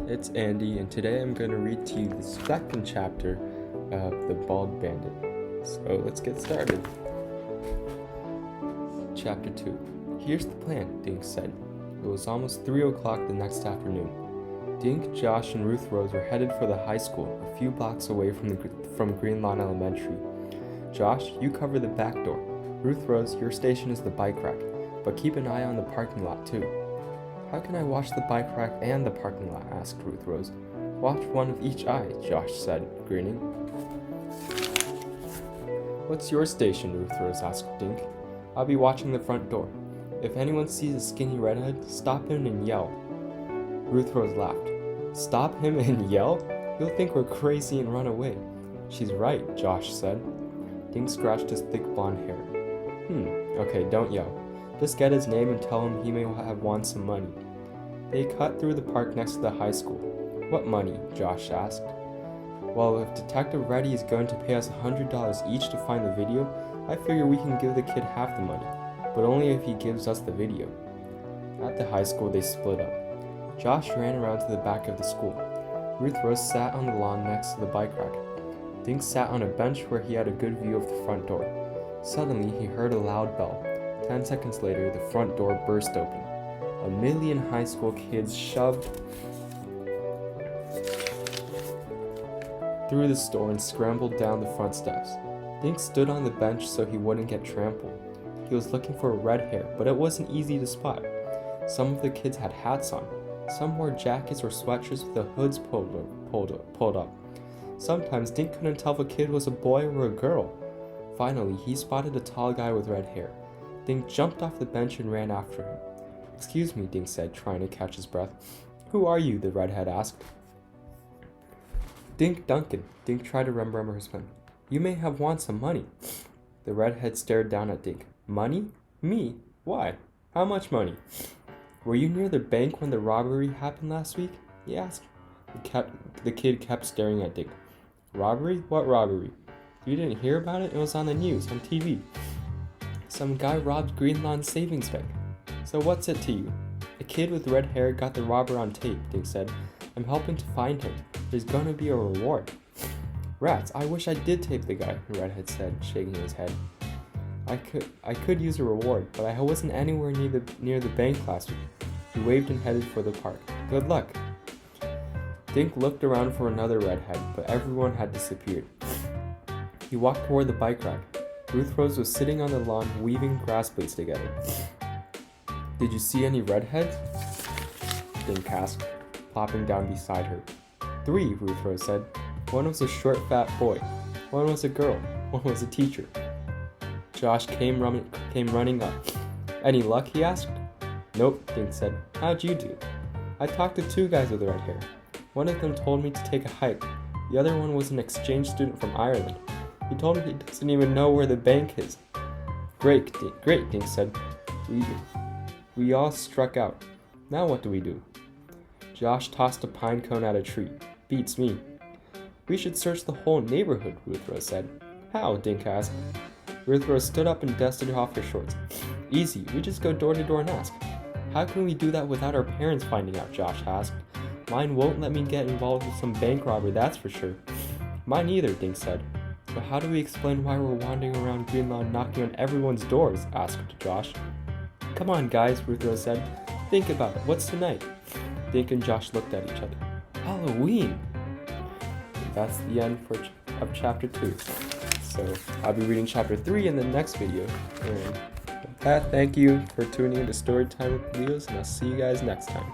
it's Andy, and today I'm going to read to you the second chapter of The Bald Bandit. So let's get started. Chapter 2. Here's the plan, Dink said. It was almost 3 o'clock the next afternoon. Dink, Josh, and Ruth Rose were headed for the high school, a few blocks away from Green Lawn Elementary. Josh, you cover the back door. Ruth Rose, your station is the bike rack, but keep an eye on the parking lot too. How can I watch the bike rack and the parking lot? Asked Ruth Rose. Watch one of each eye, Josh said, grinning. What's your station? Ruth Rose asked Dink. I'll be watching the front door. If anyone sees a skinny redhead, stop him and yell. Ruth Rose laughed. Stop him and yell? He'll think we're crazy and run away. She's right, Josh said. Dink scratched his thick blonde hair. Okay, don't yell. Just get his name and tell him he may have won some money. They cut through the park next to the high school. What money? Josh asked. Well, if Detective Reddy is going to pay us $100 each to find the video, I figure we can give the kid half the money, but only if he gives us the video. At the high school, they split up. Josh ran around to the back of the school. Ruth Rose sat on the lawn next to the bike rack. Dink sat on a bench where he had a good view of the front door. Suddenly, he heard a loud bell. 10 seconds later, the front door burst open. A million high school kids shoved through the store and scrambled down the front steps. Dink stood on the bench so he wouldn't get trampled. He was looking for red hair, but it wasn't easy to spot. Some of the kids had hats on. Some wore jackets or sweatshirts with the hoods pulled up. Sometimes Dink couldn't tell if a kid was a boy or a girl. Finally, he spotted a tall guy with red hair. Dink jumped off the bench and ran after him. Excuse me, Dink said, trying to catch his breath. Who are you? The redhead asked. Dink Duncan. Dink tried to remember his name. You may have won some money. The redhead stared down at Dink. Money? Me? Why? How much money? Were you near the bank when the robbery happened last week? He asked. The kid kept staring at Dink. Robbery? What robbery? You didn't hear about it? It was on the news, on TV. Some guy robbed Green Lawn Savings Bank. So what's it to you? A kid with red hair got the robber on tape, Dink said. I'm helping to find him. There's gonna be a reward. Rats, I wish I did tape the guy, the redhead said, shaking his head. I could use a reward, but I wasn't anywhere near the bank last week. He waved and headed for the park. Good luck. Dink looked around for another redhead, but everyone had disappeared. He walked toward the bike rack. Ruth Rose was sitting on the lawn weaving grass blades together. Did you see any redheads? Dink asked, plopping down beside her. 3, Ruth Rose said. One was a short, fat boy. One was a girl. One was a teacher. Josh came running up. Any luck? He asked. Nope, Dink said. How'd you do? I talked to 2 guys with red hair. One of them told me to take a hike. The other one was an exchange student from Ireland. He told me he doesn't even know where the bank is. Great, Dink said. We all struck out. Now what do we do? Josh tossed a pine cone at a tree. Beats me. We should search the whole neighborhood, Ruth Rose said. How? Dink asked. Ruth Rose stood up and dusted off her shorts. Easy, we just go door to door and ask. How can we do that without our parents finding out? Josh asked. Mine won't let me get involved with some bank robbery, that's for sure. Mine either, Dink said. But how do we explain why we're wandering around Green Lawn knocking on everyone's doors? Asked Josh. Come on, guys, Ruth Rose said. Think about it. What's tonight? Dink and Josh looked at each other. Halloween! And that's the end of chapter 2. So I'll be reading chapter 3 in the next video. And with that, thank you for tuning in to Storytime with Leos, and I'll see you guys next time.